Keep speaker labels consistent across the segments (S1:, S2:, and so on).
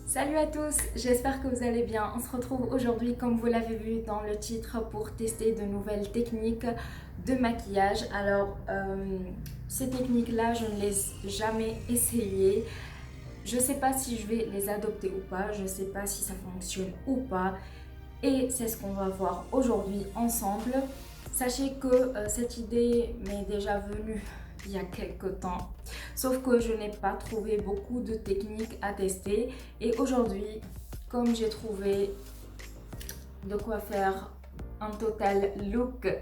S1: Salut à tous, j'espère que vous allez bien. On se retrouve aujourd'hui, comme vous l'avez vu dans le titre, pour tester de nouvelles techniques de maquillage. Alors, ces techniques-là, je ne les ai jamais essayées. Je ne sais pas si je vais les adopter ou pas, je ne sais pas si ça fonctionne ou pas. Et c'est ce qu'on va voir aujourd'hui ensemble. Sachez que cette idée m'est déjà venue il y a quelques temps, sauf que je n'ai pas trouvé beaucoup de techniques à tester. Et aujourd'hui, comme j'ai trouvé de quoi faire un total look,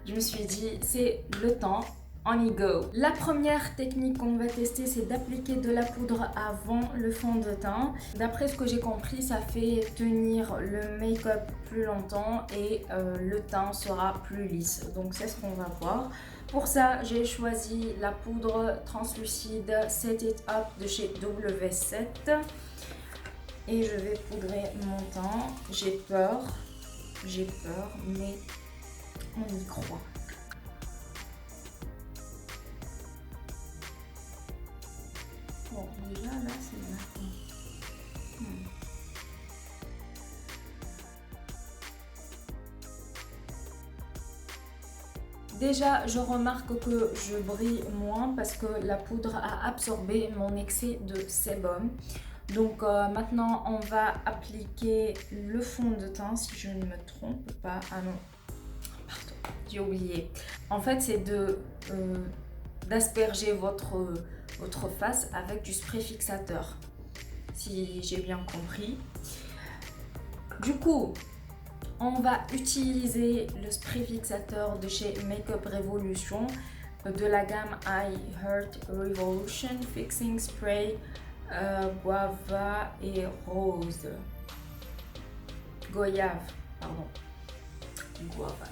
S1: je me suis dit c'est le temps. On y go. La première technique qu'on va tester, c'est d'appliquer de la poudre avant le fond de teint. D'après ce que j'ai compris, ça fait tenir le make-up plus longtemps et le teint sera plus lisse. Donc c'est ce qu'on va voir. Pour ça, j'ai choisi la poudre translucide Set It Up de chez W7. Et je vais poudrer mon teint. J'ai peur, mais on y croit. Bon, déjà là, c'est bien. Déjà, je remarque que je brille moins parce que la poudre a absorbé mon excès de sébum. Donc maintenant, on va appliquer le fond de teint, si je ne me trompe pas. Ah non, pardon, j'ai oublié. En fait, c'est d'asperger votre face avec du spray fixateur, si j'ai bien compris. Du coup, on va utiliser le spray fixateur de chez Makeup Revolution de la gamme I Heart Revolution Fixing Spray Guava et Rose. Goyave, pardon. Guava,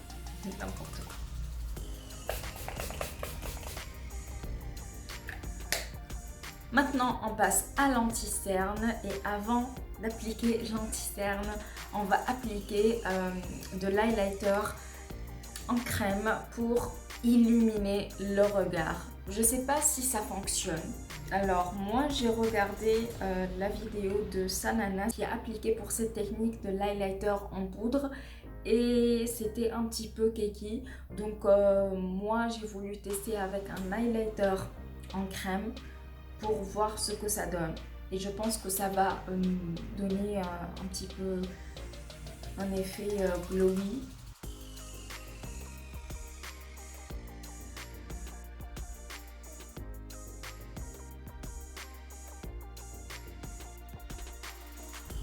S1: n'importe quoi. Maintenant, on passe à l'anti-cerne et avant d'appliquer l'anti-cerne, on va appliquer de l'highlighter en crème pour illuminer le regard. Je ne sais pas si ça fonctionne. Alors moi j'ai regardé la vidéo de Sanana qui a appliqué pour cette technique de l'highlighter en poudre et c'était un petit peu cakey. Donc moi j'ai voulu tester avec un highlighter en crème pour voir ce que ça donne. Et je pense que ça va donner un petit peu un effet glowy.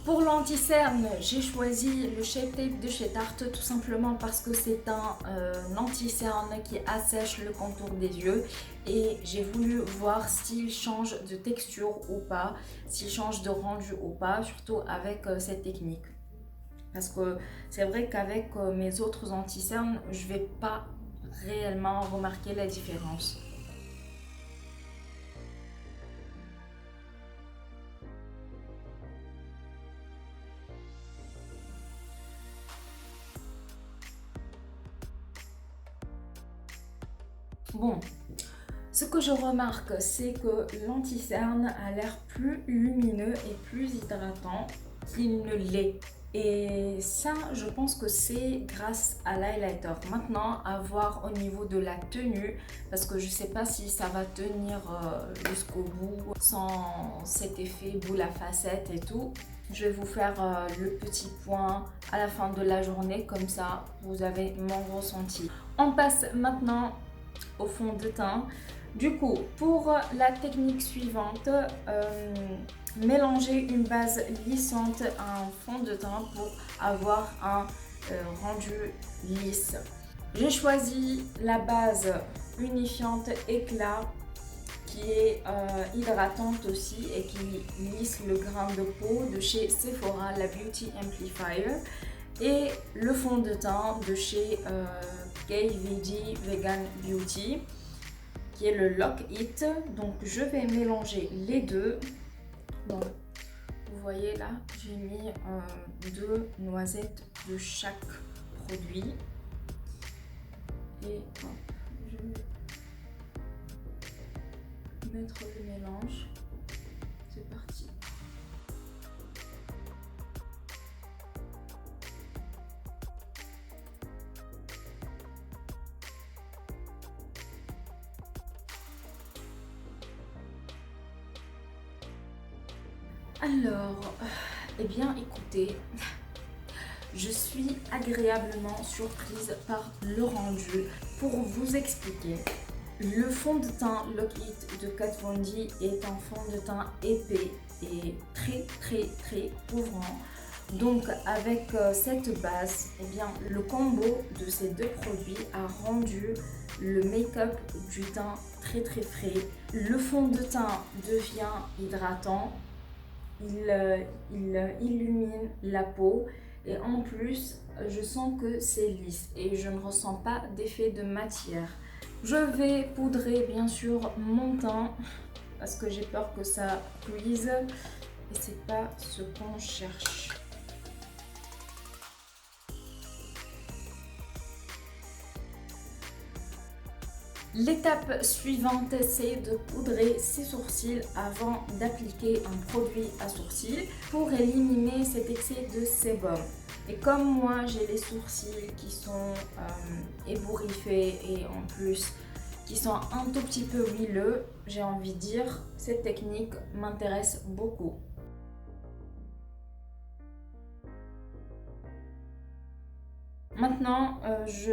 S1: Pour l'anti-cerne, j'ai choisi le Shape Tape de chez Tarte tout simplement parce que c'est un anti-cerne qui assèche le contour des yeux et j'ai voulu voir s'il change de texture ou pas, s'il change de rendu ou pas, surtout avec cette technique. Parce que c'est vrai qu'avec mes autres anti-cernes, je ne vais pas réellement remarquer la différence. Bon, ce que je remarque, c'est que l'anti-cerne a l'air plus lumineux et plus hydratant qu'il ne l'est. Et ça, je pense que c'est grâce à l'highlighter. Maintenant, à voir au niveau de la tenue, parce que je ne sais pas si ça va tenir jusqu'au bout sans cet effet boule à facettes et tout. Je vais vous faire le petit point à la fin de la journée, comme ça vous avez mon ressenti. On passe maintenant au fond de teint. Du coup, pour la technique suivante, mélanger une base lissante à un fond de teint pour avoir un rendu lisse. J'ai choisi la base unifiante éclat qui est hydratante aussi et qui lisse le grain de peau de chez Sephora, la Beauty Amplifier, et le fond de teint de chez KVD Vegan Beauty qui est le Lock It. Donc je vais mélanger les deux. Bon, vous voyez là, j'ai mis 2 noisettes de chaque produit. Et hop, je vais mettre le mélange. C'est parti. Alors, eh bien écoutez, je suis agréablement surprise par le rendu. Pour vous expliquer, le fond de teint Lock-It de Kat Von D est un fond de teint épais et très couvrant. Donc avec cette base, eh bien, le combo de ces deux produits a rendu le make-up du teint très frais. Le fond de teint devient hydratant, il illumine la peau et en plus je sens que c'est lisse et je ne ressens pas d'effet de matière. Je vais poudrer bien sûr mon teint parce que j'ai peur que ça cuise et c'est pas ce qu'on cherche. L'étape suivante, c'est de poudrer ses sourcils avant d'appliquer un produit à sourcils pour éliminer cet excès de sébum. Et comme moi, j'ai les sourcils qui sont ébouriffés et en plus qui sont un tout petit peu huileux, j'ai envie de dire, cette technique m'intéresse beaucoup. Maintenant, je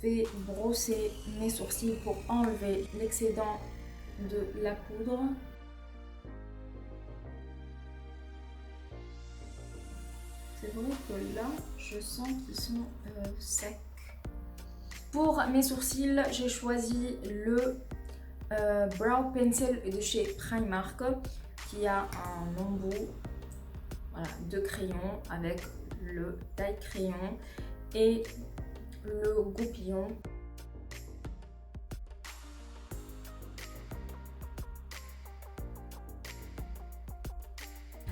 S1: vais brosser mes sourcils pour enlever l'excédent de la poudre. C'est vrai que là, je sens qu'ils sont secs. Pour mes sourcils, j'ai choisi le Brow Pencil de chez Primark qui a un embout de crayon avec le taille crayon et le goupillon.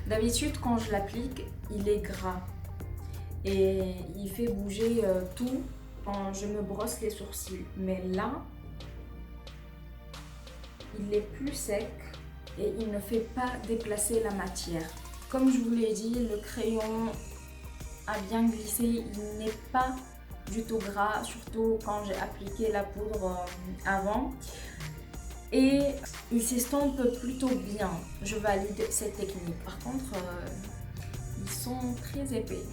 S1: D'habitude, quand je l'applique, il est gras et il fait bouger tout quand je me brosse les sourcils. Mais là, il est plus sec et il ne fait pas déplacer la matière. Comme je vous l'ai dit, le crayon a bien glissé, il n'est pas du tout gras, surtout quand j'ai appliqué la poudre avant. Et il s'estompe plutôt bien, je valide cette technique. Par contre, ils sont très épais.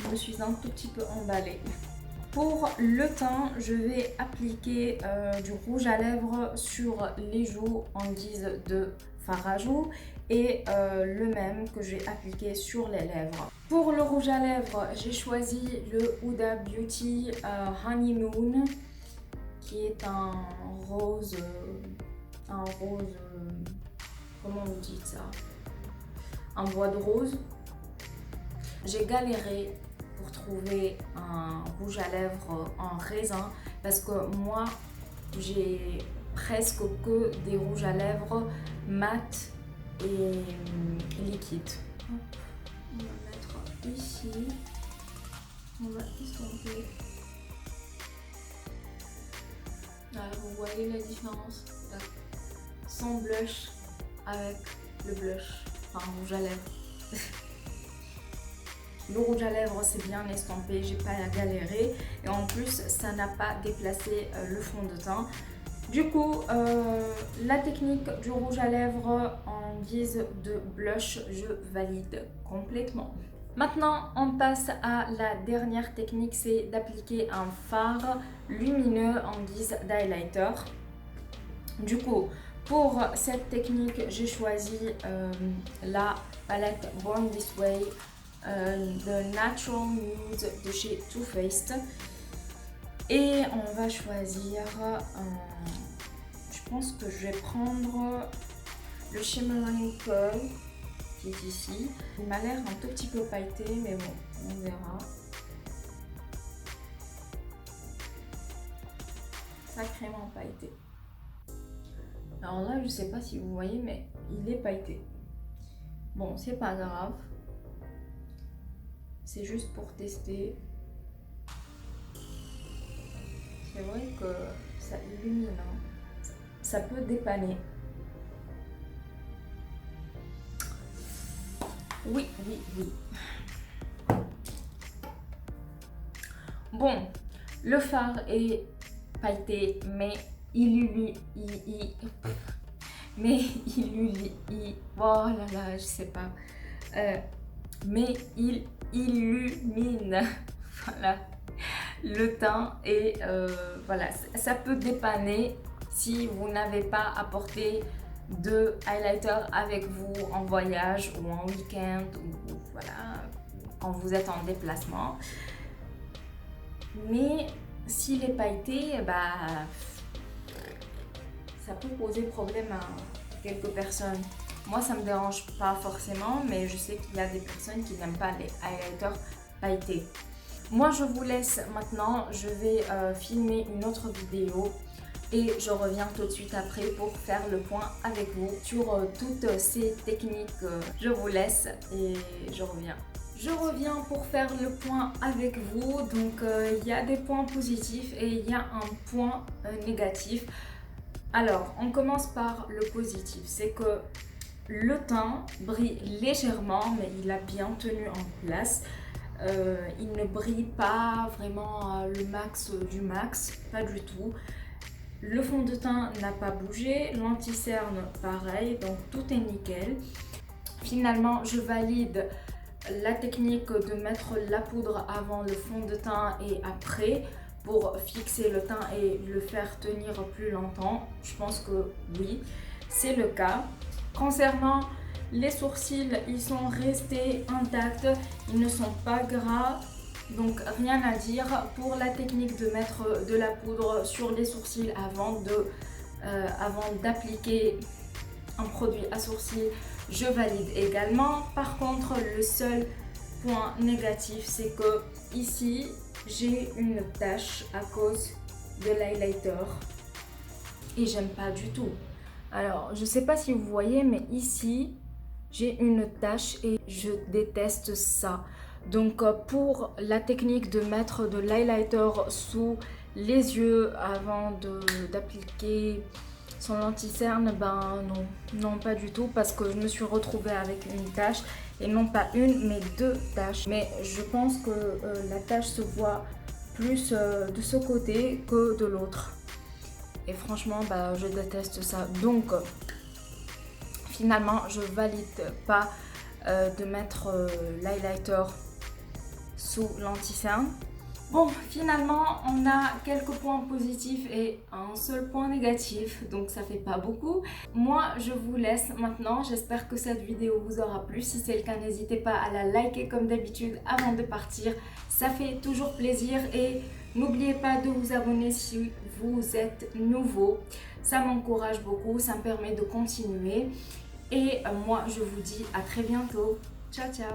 S1: Je me suis un tout petit peu emballée. Pour le teint, je vais appliquer du rouge à lèvres sur les joues en guise de fard à joues et le même que j'ai appliqué sur les lèvres. Pour le rouge à lèvres, j'ai choisi le Huda Beauty Honeymoon qui est un rose, comment vous dites ça? Un bois de rose. J'ai galéré pour trouver un rouge à lèvres en raisin parce que moi j'ai presque que des rouges à lèvres mat et liquides. On va mettre ici, on va estomper. Voilà, vous voyez la différence sans blush avec le blush, enfin rouge à lèvres. Le rouge à lèvres c'est bien estampé, j'ai pas à galérer et en plus ça n'a pas déplacé le fond de teint. Du coup, la technique du rouge à lèvres en guise de blush, je valide complètement. Maintenant, on passe à la dernière technique, c'est d'appliquer un fard lumineux en guise d'highlighter. Du coup, pour cette technique, j'ai choisi la palette Born This Way de Natural Nude de chez Too Faced. Et on va choisir, je pense que je vais prendre le Shimmering Pearl qui est ici. Il m'a l'air un tout petit peu pailleté, mais bon, on verra. Sacrément pailleté. Alors là, je sais pas si vous voyez, mais il est pailleté. Bon, c'est pas grave. C'est juste pour tester. C'est vrai que ça illumine, hein. Ça peut dépanner. Oui. Bon, le fard est pailleté, mais il mais oh là là, je sais pas. Mais il illumine voilà, le teint et voilà, ça peut dépanner si vous n'avez pas apporté de highlighter avec vous en voyage ou en week-end ou voilà, quand vous êtes en déplacement. Mais s'il est pailleté, bah, ça peut poser problème à quelques personnes. Moi, ça me dérange pas forcément, mais je sais qu'il y a des personnes qui n'aiment pas les highlighters pailletés. Moi, je vous laisse maintenant. Je vais filmer une autre vidéo et je reviens tout de suite après pour faire le point avec vous sur toutes ces techniques. Je vous laisse et je reviens. Je reviens pour faire le point avec vous. Donc, il y a des points positifs et il y a un point négatif. Alors, on commence par le positif. C'est que le teint brille légèrement, mais il a bien tenu en place. Il ne brille pas vraiment le max du max, pas du tout. Le fond de teint n'a pas bougé, l'anti-cerne pareil, donc tout est nickel. Finalement, je valide la technique de mettre la poudre avant le fond de teint et après pour fixer le teint et le faire tenir plus longtemps. Je pense que oui, c'est le cas. Concernant les sourcils, ils sont restés intacts, ils ne sont pas gras, donc rien à dire. Pour la technique de mettre de la poudre sur les sourcils avant d'appliquer un produit à sourcils, je valide également. Par contre, le seul point négatif, c'est que ici, j'ai une tache à cause de l'highlighter et j'aime pas du tout. Alors, je sais pas si vous voyez, mais ici, j'ai une tache et je déteste ça. Donc, pour la technique de mettre de l'highlighter sous les yeux avant d'appliquer son anti-cerne, ben non, pas du tout, parce que je me suis retrouvée avec une tache, et non pas une, mais deux taches. Mais je pense que la tache se voit plus de ce côté que de l'autre. Et franchement, bah, je déteste ça. Donc, finalement, je valide pas de mettre l'highlighter sous l'anti-cerne. Bon, finalement, on a quelques points positifs et un seul point négatif, donc ça fait pas beaucoup. Moi, je vous laisse maintenant. J'espère que cette vidéo vous aura plu. Si c'est le cas, n'hésitez pas à la liker comme d'habitude avant de partir. Ça fait toujours plaisir et n'oubliez pas de vous abonner si vous êtes nouveau. Ça m'encourage beaucoup, ça me permet de continuer. Et moi, je vous dis à très bientôt. Ciao, ciao!